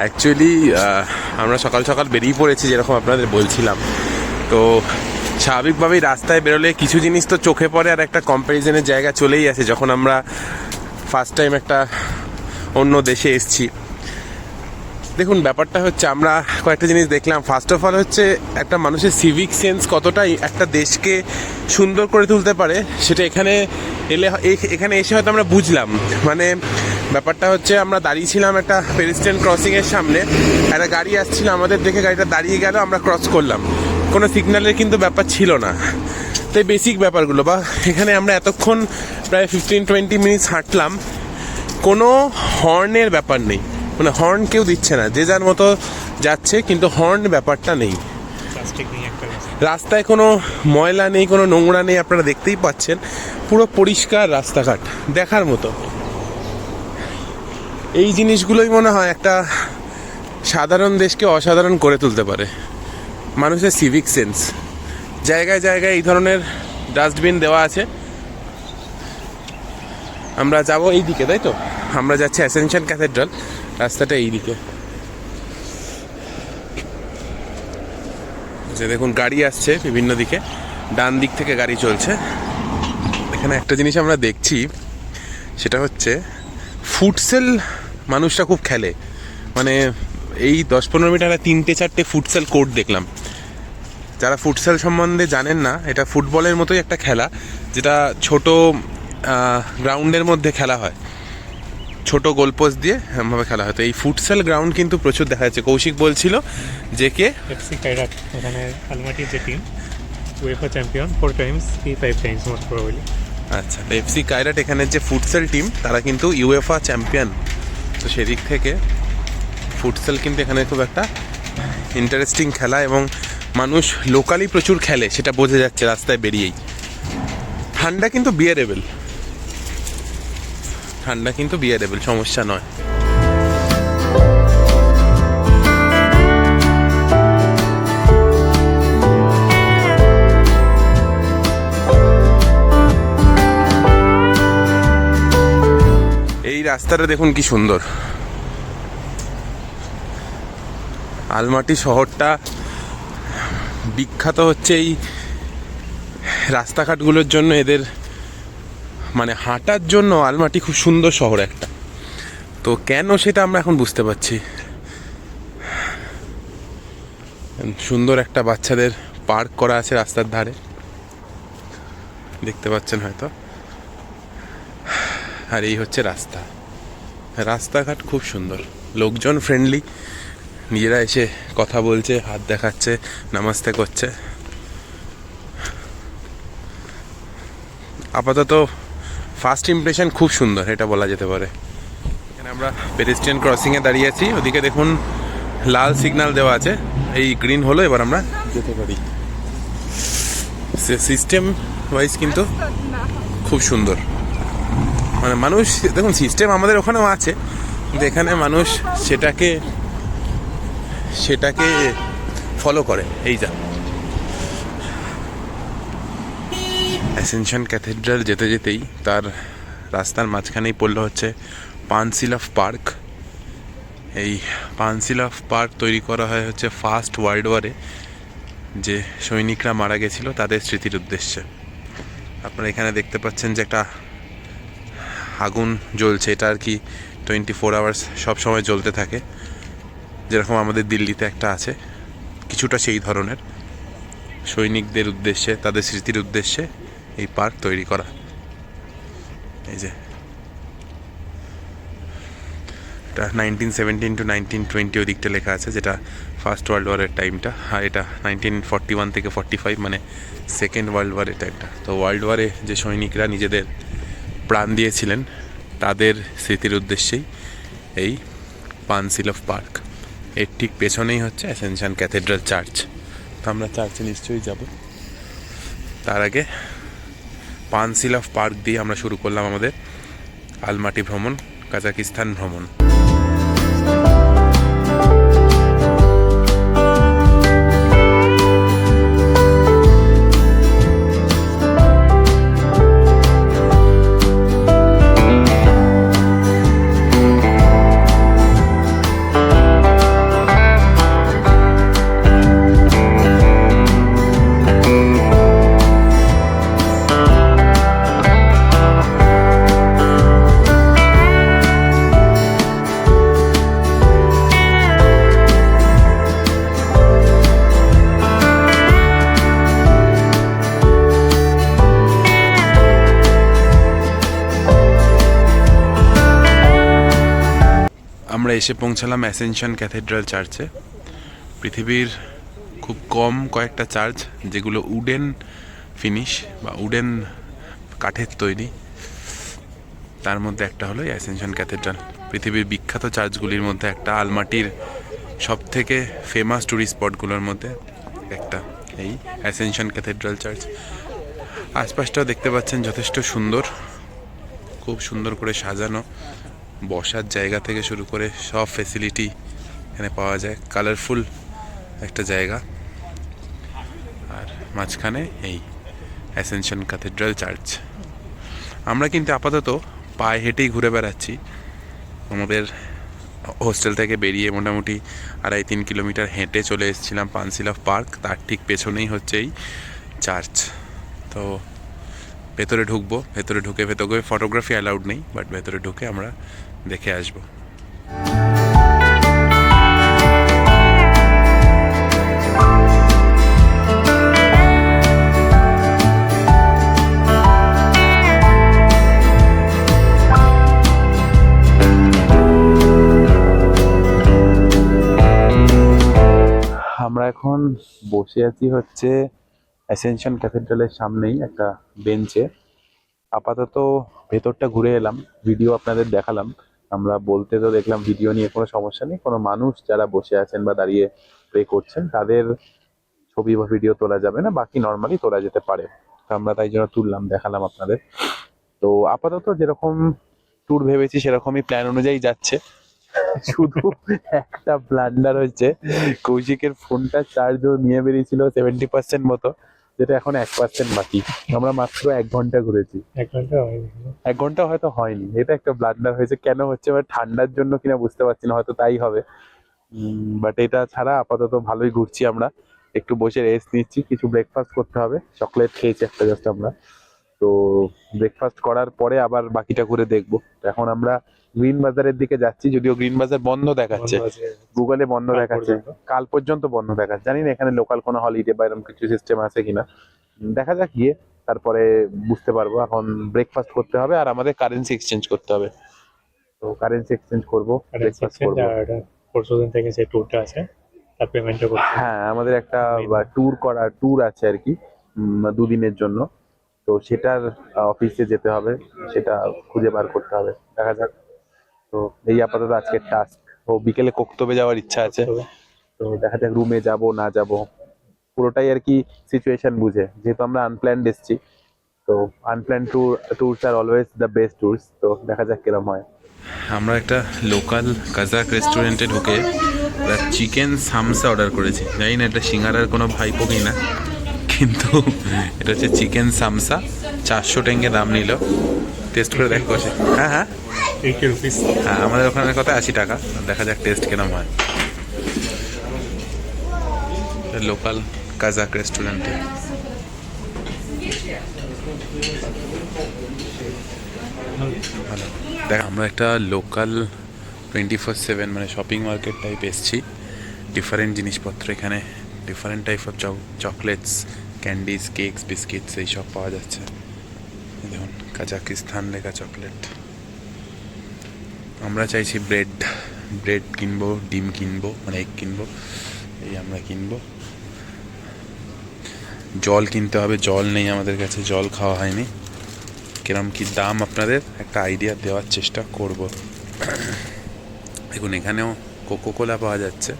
অ্যাকচুয়ালি আমরা সকাল সকাল বেরিয়ে পড়েছি, যেরকম আপনাদের বলছিলাম। তো স্বাভাবিকভাবেই রাস্তায় বেরোলে কিছু জিনিস তো চোখে পড়ে, আর একটা কম্প্যারিজনের জায়গা চলেই আসে যখন আমরা ফার্স্ট টাইম একটা অন্য দেশে এসেছি। দেখুন, ব্যাপারটা হচ্ছে আমরা কয়েকটা জিনিস দেখলাম। ফার্স্ট অফ অল হচ্ছে একটা মানুষের সিভিক সেন্স কতটাই একটা দেশকে সুন্দর করে তুলতে পারে, সেটা এখানে এসে হয়তো আমরা বুঝলাম। মানে ব্যাপারটা হচ্ছে আমরা দাঁড়িয়েছিলাম একটা পেডেস্ট্রিয়ান ক্রসিংয়ের সামনে, একটা গাড়ি আসছিল, আমাদের দেখে গাড়িটা দাঁড়িয়ে গেল, আমরা ক্রস করলাম, কোনো সিগন্যালের কিন্তু ব্যাপার ছিল না। তাই বেসিক ব্যাপারগুলো, বা এখানে আমরা এতক্ষণ প্রায় 15-20 মিনিটস হাঁটলাম, কোনো হর্নের ব্যাপার নেই, মানে হর্ন কেউ দিচ্ছে না, যে যার মতো যাচ্ছে, কিন্তু হর্ন ব্যাপারটা নেই। রাস্তায় কোনো ময়লা নেই, কোনো নোংরা নেই, আপনারা দেখতেই পাচ্ছেন, পুরো পরিষ্কার রাস্তাঘাট, দেখার মতো। এই জিনিসগুলোই মনে হয় একটা সাধারণ দেশকে অসাধারণ করে তুলতে পারে। মানুষের সিভিক সেন্স, জায়গায় জায়গায় এই ধরনের ডাস্টবিন দেওয়া আছে। আমরা যাব এই দিকে, তাই তো? আমরা যাচ্ছি অ্যাসেনশন ক্যাথেড্রাল, রাস্তাটা এই দিকে। যে দেখুন গাড়ি আসছে বিভিন্ন দিকে, ডান দিক থেকে গাড়ি চলছে। এখানে একটা জিনিস আমরা দেখছি, সেটা হচ্ছে ফুটসেল মানুষরা খুব খেলে। মানে এই 10-15 মিটারে 3-4টে ফুটসেল কোর্ট দেখলাম। যারা ফুটসেল সম্বন্ধে জানেন না, এটা ফুটবলের মতোই একটা খেলা, যেটা ছোট গ্রাউন্ডের মধ্যে খেলা হয়, ছোট গোলপোস্ট দিয়ে এমনভাবে খেলা হয়। তো এই ফুটসেল গ্রাউন্ড কিন্তু প্রচুর দেখা যাচ্ছে। কৌশিক বলছিল যে কে এফসি কাইরাট, এখানে আলমাটির যে team, UEFA champion 4 times, 5 times most probably. আচ্ছা, এফসি কায়রাট এখানের যে ফুটসেল টিম তারা কিন্তু ইউএফা চ্যাম্পিয়ন, তো সেদিক থেকে ফুটসেল কিন্তু এখানে খুব একটা ইন্টারেস্টিং খেলা এবং মানুষ লোকালি প্রচুর খেলে, সেটা বোঝা যাচ্ছে রাস্তায় বেরিয়েই। ঠান্ডা কিন্তু বিয়ারেবল, সমস্যা নয়। এই রাস্তাটা দেখুন কি সুন্দর। আলমাটি শহরটা বিখ্যাত হচ্ছে এই রাস্তাঘাটগুলোর জন্য, এদের মানে হাঁটার জন্য আলমাটি খুব সুন্দর শহর একটা। তো কেন সেটা আমরা এখন বুঝতে পারছি। সুন্দর একটা বাচ্চাদের পার্ক করা আছে রাস্তার ধারে, দেখতে পাচ্ছেন হয়তো। আর এই হচ্ছে রাস্তাঘাট খুব সুন্দর, লোকজন ফ্রেন্ডলি, নিজেরা এসে কথা বলছে, হাত দেখাচ্ছে, নামাজতে করছে। আপাতত ফার্স্ট ইমপ্রেশন খুব সুন্দর, এটা বলা যেতে পারে। এখানে আমরা পেডেস্ট্রিয়ান ক্রসিংয়ে দাঁড়িয়ে আছি, ওদিকে দেখুন লাল সিগন্যাল দেওয়া আছে, এই গ্রিন হলো, এবার আমরা যেতে পারি। সিস্টেম ওয়াইজ কিন্তু খুব সুন্দর, মানে মানুষ দেখুন, সিস্টেম আমাদের ওখানেও আছে, কিন্তু এখানে মানুষ সেটাকে ফলো করে। এই যা অ্যাসেনশন ক্যাথেড্রাল যেতে যেতেই তার রাস্তার মাঝখানেই পড়লো হচ্ছে পানসিলাফ পার্ক। এই পানসিলাফ পার্ক তৈরি করা হয় হচ্ছে ফার্স্ট ওয়ার্ল্ড ওয়ারে যে সৈনিকরা মারা গেছিল তাদের স্মৃতির উদ্দেশ্যে। আপনারা এখানে দেখতে পাচ্ছেন যে একটা আগুন জ্বলছে, এটা আর কি 24 আওয়ার্স সব সময় জ্বলতে থাকে, যেরকম আমাদের দিল্লিতে একটা আছে, কিছুটা সেই ধরনের। সৈনিকদের উদ্দেশ্যে, তাদের স্মৃতির উদ্দেশ্যে এই পার্ক তৈরি করা। এই যে এটা 1917 to 1920 ওই দিকটা লেখা আছে, যেটা ফার্স্ট ওয়ার্ল্ড ওয়ারের টাইমটা, আর এটা 1941 থেকে 45 মানে সেকেন্ড ওয়ার্ল্ড ওয়ারের টাইমটা। তো ওয়ার্ল্ড ওয়ারে যে সৈনিকরা নিজেদের প্রাণ দিয়েছিলেন তাদের স্মৃতির উদ্দেশ্যেই এই পানসিলাফ পার্ক। এর ঠিক পেছনেই হচ্ছে অ্যাসেনশন ক্যাথেড্রাল চার্চ। তো আমরা চার্চে নিশ্চয়ই যাব। তার আগে পানসিলাফ পার্ক দিয়ে আমরা শুরু করলাম আমাদের আলমাটি ভ্রমণ, কাজাকিস্তান ভ্রমণ। আমরা এসে পৌঁছালাম অ্যাসেনশন ক্যাথেড্রাল চার্চে। পৃথিবীর খুব কম কয়েকটা চার্চ যেগুলো উডেন ফিনিশ বা উডেন কাঠের তৈরি, তার মধ্যে একটা হলো অ্যাসেনশন ক্যাথেড্রাল। পৃথিবীর বিখ্যাত চার্চগুলির মধ্যে একটা, আলমাটির সব থেকে ফেমাস ট্যুরিস্ট স্পটগুলোর মধ্যে একটা এই অ্যাসেনশন ক্যাথেড্রাল চার্চ। আশপাশটাও দেখতে পাচ্ছেন যথেষ্ট সুন্দর, খুব সুন্দর করে সাজানো, বসার জায়গা থেকে শুরু করে সব ফেসিলিটি এখানে পাওয়া যায়। কালারফুল একটা জায়গা, আর মাঝখানে এই অ্যাসেনশন ক্যাথেড্রাল চার্চ। আমরা কিন্তু আপাতত পায়ে হেঁটেই ঘুরে বেড়াচ্ছি। আমাদের হোস্টেল থেকে বেরিয়ে মোটামুটি 2.5-3 কিলোমিটার হেঁটে চলে এসেছিলাম পানসিলাফ পার্ক, তার ঠিক পেছনেই হচ্ছে এই চার্চ। তো ভেতরে ঢুকবো, ভেতরে ঢুকে ফটোগ্রাফি অ্যালাউড নেই, বাট ভেতরে ঢুকে আমরা দেখে আসবো। আমরা এখন বসে আছি হচ্ছে অ্যাসেনশন ক্যাথেড্রালের সামনেই একটা বেঞ্চে। আপাতত ভেতরটা ঘুরে এলাম, ভিডিও আপনাদের দেখালাম। আমরা বলতে তো দেখলাম ভিডিও নিয়ে কোনো সমস্যা নেই, কোনো মানুষ যারা বসে আছেন বা দাঁড়িয়ে প্রে করছেন তাদের ছবি বা ভিডিও তোলা যাবে না, বাকি নর্মালি তোলা যেতে পারে। তো আমরা তাই জন্য তুললাম, দেখালাম আপনাদের। তো আপাতত যেরকম ট্যুর ভেবেছি সেরকমই প্ল্যান অনুযায়ী যাচ্ছে। শুধু একটা ব্লান্ডার হচ্ছে, কৌশিকের ফোনটা চার্জ ও নিয়ে বেরিয়েছিল 70% মতো, যেটা এখন 1% বাকি। আমরা মাত্র 1 ঘন্টা ঘুরেছি। 1 ঘন্টা হয়নি। 1 ঘন্টা হয়তো হয়নি, এটা একটা ব্লান্ডার হয়েছে। কেন হচ্ছে এবার ঠান্ডার জন্য কিনা বুঝতে পারছি না, হয়তো তাই হবে। বাট এটা ছাড়া আপাতত ভালোই ঘুরছি আমরা। একটু বসে রেস্ট নিচ্ছি, কিছু ব্রেকফাস্ট করতে হবে, চকলেট খেয়েছি একটা জাস্ট আমরা। তো ব্রেকফাস্ট করার পরে আবার বাকিটা ঘুরে দেখবো। তো এখন আমরা গ্রিন বাজারের দিকে যাচ্ছি, যদিও গ্রিন বাজার বন্ধ দেখাচ্ছে, বন্ধ আছে। গুগলে বন্ধ কাল দেখাচ্ছে, পর্যন্ত। কাল পর্যন্ত বন্ধ দেখাচ্ছে। জানি না এখানে লোকাল কোনো হলিডে বা এরকম কিছু সিস্টেম আছে কিনা, দেখা যাক গিয়ে তারপরে বুঝতে পারবো। এখন ব্রেকফাস্ট করতে হবে আর আমাদের কারেন্সি এক্সচেঞ্জ করতে হবে। তো কারেন্সি এক্সচেঞ্জ করবো, ব্রেকফাস্ট করবো। পরশুদিন থেকে যে ট্যুরটা আছে তার পেমেন্টটা করতে হবে। হ্যাঁ, আমাদের একটা ট্যুর আছে আর কি, 2 দিনের জন্য। তো সেটার অফিসে যেতে হবে, সেটা খুঁজে বার করতে হবে, দেখা যাক। তো এই আপাতত আজকের টাস্ক। ও বিকেলে কোক্তবে যাওয়ার ইচ্ছা আছে, তবে তো দেখা যাক রুমে যাব না যাব, পুরোটাই আর কি সিচুয়েশন বুঝে, যেহেতু আমরা আনপ্ল্যান্ড এসেছি। তো আনপ্ল্যান্ড ট্যুরস আর অলওয়েজ দ্য বেস্ট ট্যুরস। তো দেখা যাক কিরম হয়। আমরা একটা লোকাল কাজাক রেস্টুরেন্টে ঢুকে চিকেন সামসা অর্ডার করেছি। জানি না এটা সিঙ্গারার কোনো ভাইপো কি না, কিন্তু এটা হচ্ছে চিকেন সামসা। 400 টেঙ্গে দাম নিল। টেস্ট করে দেখ বসে। হ্যাঁ হ্যাঁ 80 রুপিস। হ্যাঁ, আমাদের ওখানের কথা 80 টাকা। দেখা যাক টেস্ট কিরম হয় লোকাল কাজাক রেস্টুরেন্টে। ভালো দেখ, আমরা একটা লোকাল 24/7 মানে শপিং মার্কেট টাইপ এসছি। ডিফারেন্ট জিনিসপত্র এখানে, different type of chocolates, candies, cakes, biscuits এইসব পাওয়া যাচ্ছে। দেখুন কাজাকিস্তান লেখা চকলেট। আমরা চাইছি ব্রেড কিনবো, ডিম কিনবো, মানে এগ কিনবো, এই আমরা কিনবো। জল কিনতে হবে, জল নেই আমাদের কাছে, জল খাওয়া হয়নি। কিরম কি দাম আপনাদের একটা আইডিয়া দেওয়ার চেষ্টা করব। দেখুন এখানেও কোকোকোলা পাওয়া যাচ্ছে।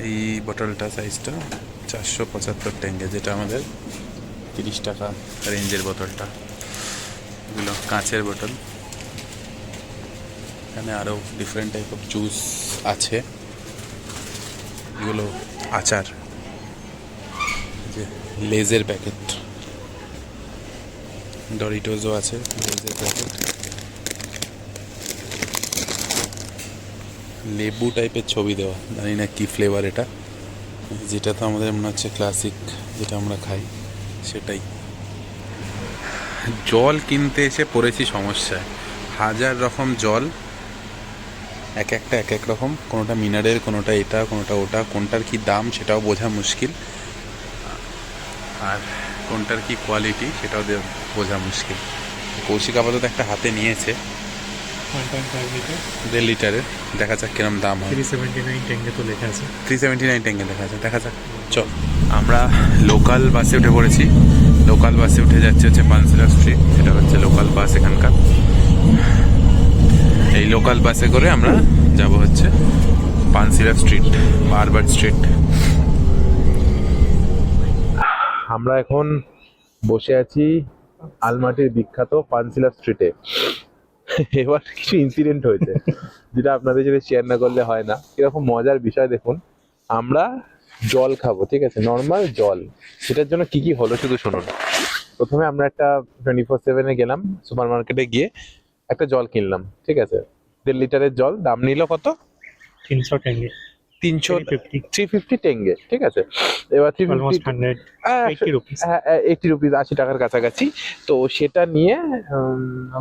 এই বটলটা সাইজটা 475 টেঙ্গে, যেটা আমাদের 30 টাকা রেঞ্জের বোতলটা। এগুলো কাঁচের বোতল। এখানে আরও ডিফারেন্ট টাইপ অফ জুস আছে। এগুলো আচার, যে লেজের প্যাকেট, ডরিটোজও আছে, লেজের প্যাকেট। লেবু টাইপের ছবি দেওয়া, জানি না কি ফ্লেভার এটা। যেটা তো আমাদের মনে হচ্ছে ক্লাসিক, যেটা আমরা খাই সেটাই। জল কিনতে এসে পড়েছি সমস্যায়। 1000 রকম জল, এক একটা এক এক রকম, কোনোটা মিনারেল, কোনোটা এটা, কোনোটা ওটা, কোনটার কি দাম সেটাও বোঝা মুশকিল, আর কোনটার কি কোয়ালিটি সেটাও বোঝা মুশকিল। কৌশিক আপাতত একটা হাতে নিয়েছে 1.5 লিটার 1.5 লিটারের, দেখা যাক কিরম দাম হয়। 379 টেঙ্গে তো লেখা আছে। 379 টেঙ্গে দেখা যাক, দেখা যাক। চল, আমরা লোকাল বাসে উঠে পড়েছি। লোকাল বাসে উঠে যাচ্ছে হচ্ছে পানসিলা স্ট্রিট। এটা হচ্ছে লোকাল বাস এখানকার। এই লোকাল বাসে করে আমরা যাব হচ্ছে পানসিলা স্ট্রিট বা আরবার্ট স্ট্রিট। আমরা এখন বসে আছি আলমাটির বিখ্যাত পানসিলা স্ট্রিটে। এবার কিছু ইনসিডেন্ট হয়েছে যেটা আপনাদের সাথে শেয়ার না করলে হয় না। কিরকম মজার বিষয় দেখুন, আমরা জল খাবো, ঠিক আছে, নর্মাল জল। সেটার জন্য কি কি হলো শুধু শুনুন। প্রথমে আমরা একটা 24/7 গেলাম, সুপার মার্কেটে গিয়ে একটা জল কিনলাম, ঠিক আছে, 1.5 লিটারের জল। দাম নিল কত? 300 টেঙ্গে। 350 টেঙ্গে, ঠিক আছে। এবার 350 অলমোস্ট 180 রুপিস। 80 রুপিস, 80 টাকার কাছাকাছি। তো সেটা নিয়ে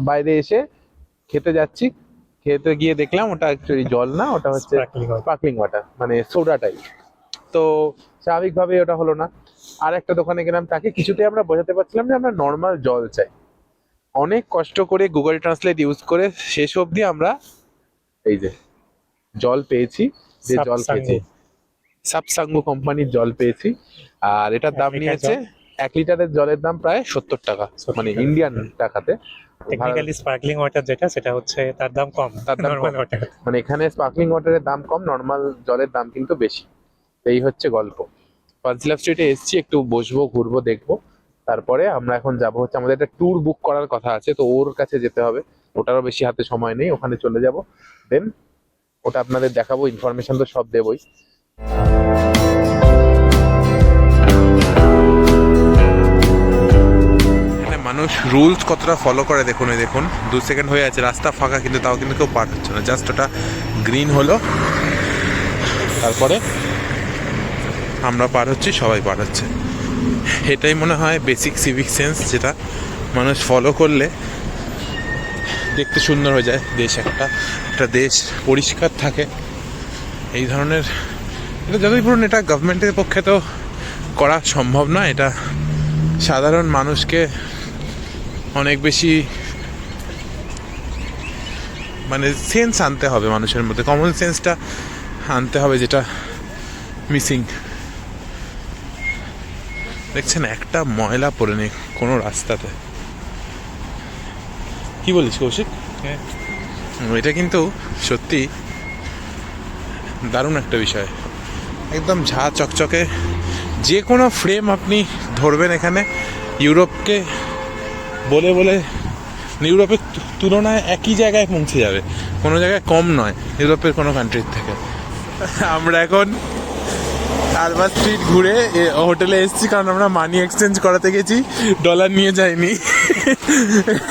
বাইরে এসে খেতে যাচ্ছি। খেতে গিয়ে দেখলাম ওটা অ্যাকচুয়ালি জল না, ওটা হচ্ছে স্পার্কলিং ওয়াটার, মানে সোডা টাইপ। তো স্বাভাবিকভাবে ওটা হলো না। আর একটা দোকানে গেলাম, তাকে কিছুতেই আমরা বোঝাতে পারছিলাম যে আমরা নর্মাল জল চাই। অনেক কষ্ট করে গুগল ট্রান্সলেট ইউজ করে শেষ অবধি আমরা এই যে জল পেয়েছি, যে জল খেয়েছি, সাপসাঙ্গু কোম্পানির জল পেয়েছি। আর এটার দাম আমেরিকার নিয়েছে জল। 1 লিটারের জলের দাম প্রায় 70 টাকা, মানে ইন্ডিয়ান টাকাতে। টেকনিক্যালি স্পার্কলিং ওয়াটার যেটা সেটা হচ্ছে তার দাম কম, তার দাম নরমাল কম। ওয়াটার। মানে এখানে স্পার্কলিং ওয়াটারের দাম কম, নর্মাল জলের দাম কিন্তু বেশি। তো এই হচ্ছে গল্প। পাঞ্চলাভ স্ট্রিটে এসছি, একটু বসবো, ঘুরবো, দেখবো। তারপরে আমরা এখন যাবো হচ্ছে, আমাদের একটা ট্যুর বুক করার কথা আছে, তো ওর কাছে যেতে হবে। ওটারও বেশি হাতে সময় নেই, ওখানে চলে যাব। দেন ওটা আপনাদের দেখাবো, ইনফরমেশন তো সব দেবই। এখানে মানুষ রুলস কতটা ফলো করে দেখুন, এই দেখুন 2 সেকেন্ড হয়ে আছে, রাস্তা ফাঁকা, কিন্তু তাও কিন্তু কেউ পার হচ্ছে না। জাস্ট ওটা গ্রিন হলো, তারপরে আমরা পার হচ্ছি, সবাই পার হচ্ছে। এটাই মনে হয় বেসিক সিভিক সেন্স, যেটা মানুষ ফলো করলে দেখতে সুন্দর হয়ে যায় দেশ। একটা দেশ পরিষ্কার থাকে। এই ধরনের এটা যতই পুরো, এটা গভর্নমেন্টের পক্ষে তো করা সম্ভব না। এটা সাধারণ মানুষকে অনেক বেশি মানে সেন্স আনতে হবে, মানুষের মধ্যে কমন সেন্সটা আনতে হবে, যেটা মিসিং। দেখছেন একটা ময়লা পড়ে নেই কোনো রাস্তাতে। কি বলিস কৌশিক? এটা কিন্তু সত্যি দারুণ একটা বিষয়। একদম ঝা চকচকে, যে কোনো ফ্রেম আপনি ধরবেন এখানে ইউরোপকে বলে বলে, ইউরোপের তুলনায় একই জায়গায় পৌঁছে যাবে, কোনো জায়গায় কম নয় ইউরোপের কোনো কান্ট্রির থেকে। আমরা এখন আলবার্ট স্ট্রিট ঘুরে হোটেলে এসেছি, কারণ আমরা মানি এক্সচেঞ্জ করাতে গেছি, ডলার নিয়ে যাইনি।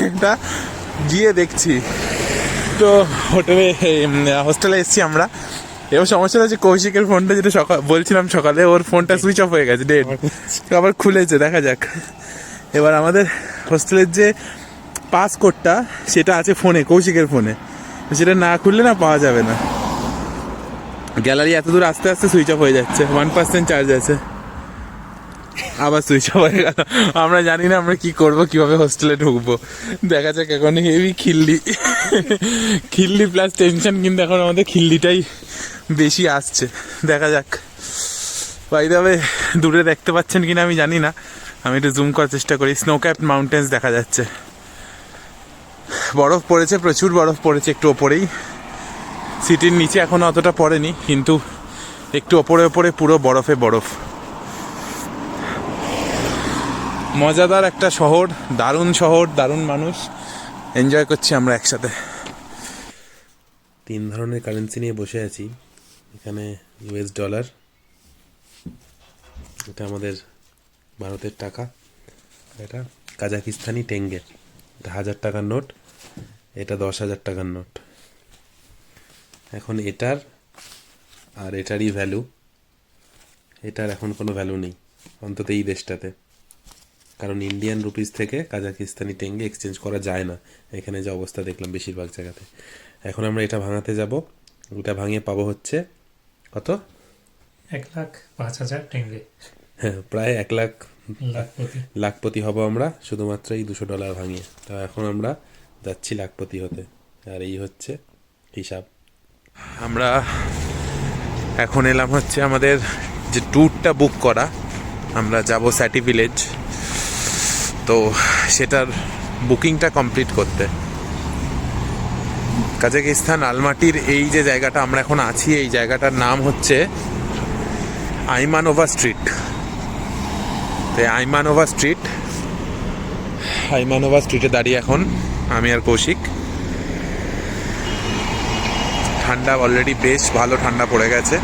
এটা গিয়ে দেখছি তো হোস্টেলে এসেছি আমরা। এবার সমস্যা হচ্ছে কৌশিকের ফোনটা, যেটা বলছিলাম সকালে, ওর ফোনটা সুইচ অফ হয়ে গেছে, ডেড। আবার খুলেছে, দেখা যাক। এবার আমাদের হোস্টেলের যে পাসকোডটা সেটা আছে ফোনে, কৌশিকের ফোনে, সেটা না খুললে না পাওয়া যাবে না। গ্যালারি এত দূর আস্তে আস্তে সুইচ অফ হয়ে যাচ্ছে, 1% চার্জ আছে, আবার সুইচ অফ হয়ে গেল। আমরা জানি না আমরা কি করব, কিভাবে হোস্টেলে ঢুকবো। দেখা যাক। এখন হেভি খিল্লি প্লাস টেনশন, কিন্তু এখন আমাদের খিল্লিটাই বেশি আসছে। দেখা যাক। বাই দ্য ওয়ে, দূরে দেখতে পাচ্ছেন কিনা আমি জানি না, আমি একটু জুম করার চেষ্টা করি। স্নো ক্যাপড মাউন্টেন্স দেখা যাচ্ছে, বরফ পড়েছে, প্রচুর বরফ পড়েছে একটু ওপরেই। সিটির নিচে এখনো অতটা পড়েনি, কিন্তু একটু ওপরে ওপরে পুরো বরফে বরফ। মজাদার একটা শহর, দারুণ মানুষ, এনজয় করছি আমরা একসাথে। 3 ধরনের কারেন্সি নিয়ে বসে আছি এখানে। US ডলার, এটা আমাদের ভারতের টাকা, এটা কাজাকিস্তানি টেঙ্গে, এটা 1000 টাকার নোট, এটা 10,000 টাকার নোট। এখন এটার আর এটারই ভ্যালু, এটার এখন কোনো ভ্যালু নেই, অন্তত এই দেশটাতে, কারণ ইন্ডিয়ান রুপিস থেকে কাজাকিস্তানি টেঙ্গে এক্সচেঞ্জ করা যায় না এখানে, যে অবস্থা দেখলাম বেশিরভাগ জায়গাতে। এখন আমরা এটা ভাঙাতে যাব, এটা ভাঙিয়ে পাবো হচ্ছে কত, 1,05,000 টেঙ্গে। হ্যাঁ, প্রায় 1 লাখপতি। লাখপতি হব আমরা শুধুমাত্র এই $200 ভাঙিয়ে। তো এখন আমরা যাচ্ছি লাখপতি হতে, আর এই হচ্ছে হিসাব। আমরা এখন এলাম হচ্ছে আমাদের যে ট্যুরটা বুক করা, আমরা যাব স্যাটি ভিলেজ, তো সেটার বুকিংটা কমপ্লিট করতে। কাজাকিস্তান আলমাটির এই যে জায়গাটা আমরা এখন আছি, এই জায়গাটার নাম হচ্ছে আইমানোভা স্ট্রিট। তো আইমানোভা স্ট্রিটে দাঁড়িয়ে এখন আমি আর কৌশিক। ঠান্ডা অলরেডি বেশ ভালো ঠান্ডা পড়ে গেছে।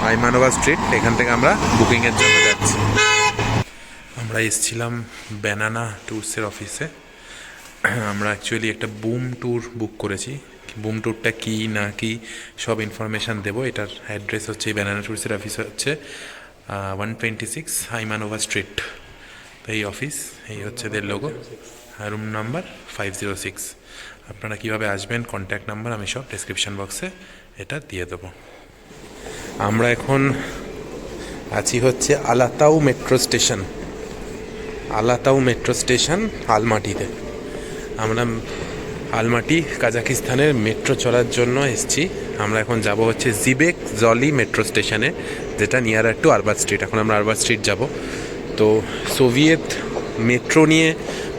আইমানোভা স্ট্রিট, এখান থেকে আমরা বুকিংয়ের জন্য যাচ্ছি। আমরা এসেছিলাম ব্যানানা ট্যুরসের অফিসে। আমরা অ্যাকচুয়ালি একটা বুম ট্যুর বুক করেছি। বুম ট্যুরটা কী না কি সব ইনফরমেশান দেবো। এটার অ্যাড্রেস হচ্ছে, এই ব্যানানা ট্যুরসের অফিস হচ্ছে 126 আইমানোভা স্ট্রিট। তো এই অফিস, এই হচ্ছে এদের লোগো, রুম নাম্বার 506। আপনারা কীভাবে আসবেন, কন্ট্যাক্ট নাম্বার আমি সব ডেসক্রিপশান বক্সে এটা দিয়ে দেবো। আমরা এখন আছি হচ্ছে আলাতাউ মেট্রো স্টেশন আলমাটিতে। আমরা আলমাটি কাজাকিস্তানের মেট্রো চড়ার জন্য এসেছি। আমরা এখন যাব হচ্ছে জিবেক জলি মেট্রো স্টেশনে, যেটা নিয়ার টু আরবাজ স্ট্রিট। এখন আমরা আরবাজ স্ট্রিট যাব। তো সোভিয়েত মেট্রো নিয়ে,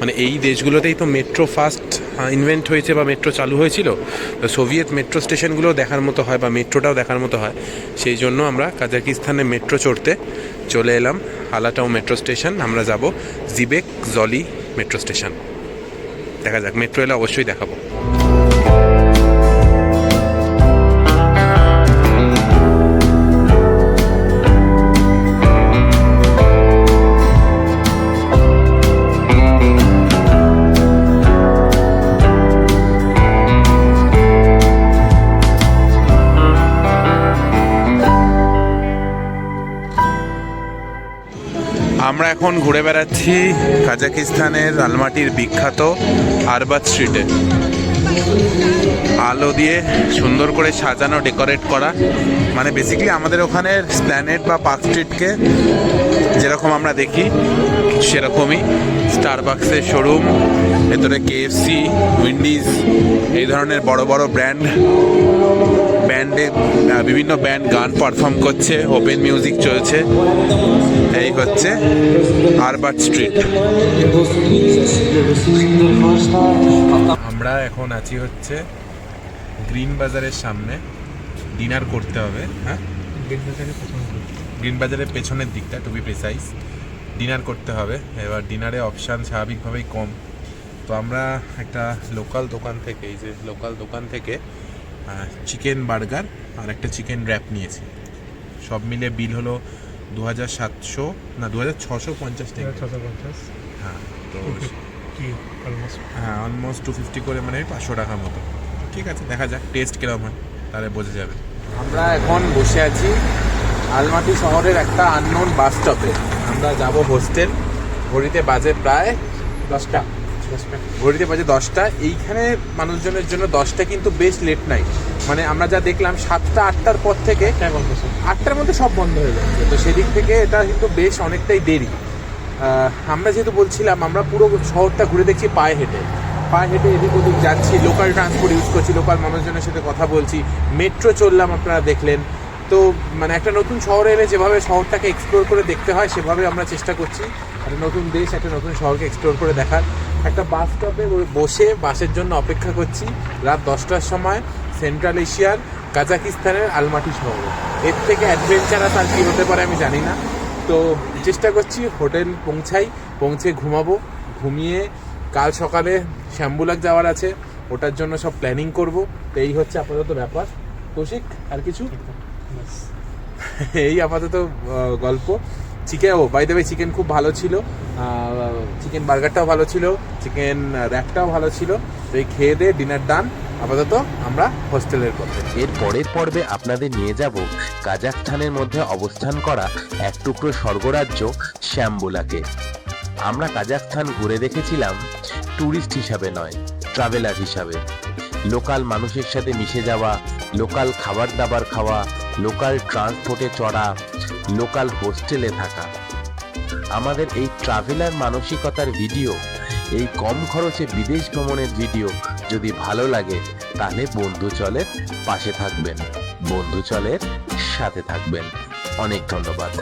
মানে এই দেশগুলোতেই তো মেট্রো ফার্স্ট ইনভেন্ট হয়েছে বা মেট্রো চালু হয়েছিল, তো সোভিয়েত মেট্রো স্টেশনগুলো দেখার মতো হয় বা মেট্রোটাও দেখার মতো হয়। সেই জন্য আমরা কাজাকিস্তানে মেট্রো চড়তে চলে এলাম আলাটাও মেট্রো স্টেশন। আমরা যাব জিবেক জলি মেট্রো স্টেশন। দেখা যাক, মেট্রো এলে অবশ্যই দেখাবো। আমরা এখন ঘুরে বেড়াচ্ছি কাজাকিস্তানের আলমাটির বিখ্যাত আরবাজ স্ট্রিটে। আলো দিয়ে সুন্দর করে সাজানো, ডেকোরেট করা, মানে বেসিক্যালি আমাদের ওখানের স্প্ল্যানেড বা পার্ক স্ট্রিটকে যেরকম আমরা দেখি সেরকমই। স্টারবাক্সের শোরুম, ভেতরে KFC, উইন্ডিজ, এই ধরনের বড় বড় ব্যান্ডে বিভিন্ন ব্যান্ড গান পারফর্ম করছে, ওপেন মিউজিক চলছে। এই হচ্ছে আরবাজ স্ট্রিট। আমরা এখন আছি হচ্ছে গ্রিন বাজারের সামনে। ডিনার করতে হবে। হ্যাঁ, গ্রিন বাজারের পেছনের দিকটা, টু বি প্রিসাইজ। ডিনার করতে হবে। এবার ডিনারে অপশান স্বাভাবিকভাবেই কম, তো আমরা একটা লোকাল দোকান থেকে, এই যে লোকাল দোকান থেকে চিকেন বার্গার আর একটা চিকেন র্যাপ নিয়েছি। সব মিলে বিল হলো 2650 টাকা। হ্যাঁ, তো হ্যাঁ অলমোস্ট 250 করে, মানে 500 টাকার মতো। ঠিক আছে, দেখা যাক টেস্ট কীরকম হয়, তাহলে বোঝা যাবে। আমরা এখন বসে আছি আলমাটি শহরের একটা আননোন বাস স্টপে। আমরা যাব হোস্টেল। ঘড়িতে বাজে প্রায় 10টা। ঘড়িতে বাজে 10টা। এইখানে মানুষজনের জন্য 10টা কিন্তু বেশ লেট নাইট। মানে আমরা যা দেখলাম 7টা 8টার পর থেকে 8টার মধ্যে সব বন্ধ হয়ে যাচ্ছে। তো সেদিক থেকে এটা কিন্তু বেশ অনেকটাই দেরি। আমরা যেহেতু বলছিলাম, আমরা পুরো শহরটা ঘুরে দেখছি পায়ে হেঁটে এদিক ওদিক যাচ্ছি, লোকাল ট্রান্সপোর্ট ইউজ করছি, লোকাল মানুষজনের সাথে কথা বলছি, মেট্রো চললাম, আপনারা দেখলেন। তো মানে একটা নতুন শহরে এলে যেভাবে শহরটাকে এক্সপ্লোর করে দেখতে হয়, সেভাবে আমরা চেষ্টা করছি একটা নতুন দেশ, একটা নতুন শহরকে এক্সপ্লোর করে দেখার। একটা বাস স্টপে বসে বাসের জন্য অপেক্ষা করছি রাত 10টার সময়, সেন্ট্রাল এশিয়ার কাজাকিস্তানের আলমাটি শহরে। এর থেকে অ্যাডভেঞ্চারাস আর কী হতে পারে আমি জানি না। তো চেষ্টা করছি হোটেল পৌঁছে ঘুমাবো, ঘুমিয়ে কাল সকালে শ্যামবুলাক যাওয়ার আছে, ওটার জন্য সব প্ল্যানিং করব। তো এই হচ্ছে আপাতত ব্যাপার। কৌশিক, আর কিছু? এই আপাতত গল্প। Chicken, by the way, chicken খুব ভালো ছিল, চিকেন বার্গারটাও ভালো ছিল, চিকেন র্যাপটাও ভালো ছিল। তো এই খেয়ে দিয়ে ডিনার ডান। আপাতত আমরা হোস্টেলের পথে। এর পরের পর্বে আপনাদের নিয়ে যাব কাজাকস্তানের মধ্যে অবস্থান করা এক টুকরো স্বর্গরাজ্য শ্যামবুলাকে। আমরা কাজাকস্তান ঘুরে দেখেছিলাম ট্যুরিস্ট হিসাবে নয়, ট্রাভেলার হিসাবে। লোকাল মানুষের সাথে মিশে যাওয়া, লোকাল খাবার দাবার খাওয়া, লোকাল ট্রান্সপোর্টে চড়া, লোকাল হোস্টেলে থাকা। আমাদের এই ট্রাভেলার মানসিকতার ভিডিও, এই কম খরচে বিদেশ ভ্রমণের ভিডিও যদি ভালো লাগে, তাহলে বন্ধু চলের পাশে থাকবেন, বন্ধু চলের সাথে থাকবেন। অনেক ধন্যবাদ।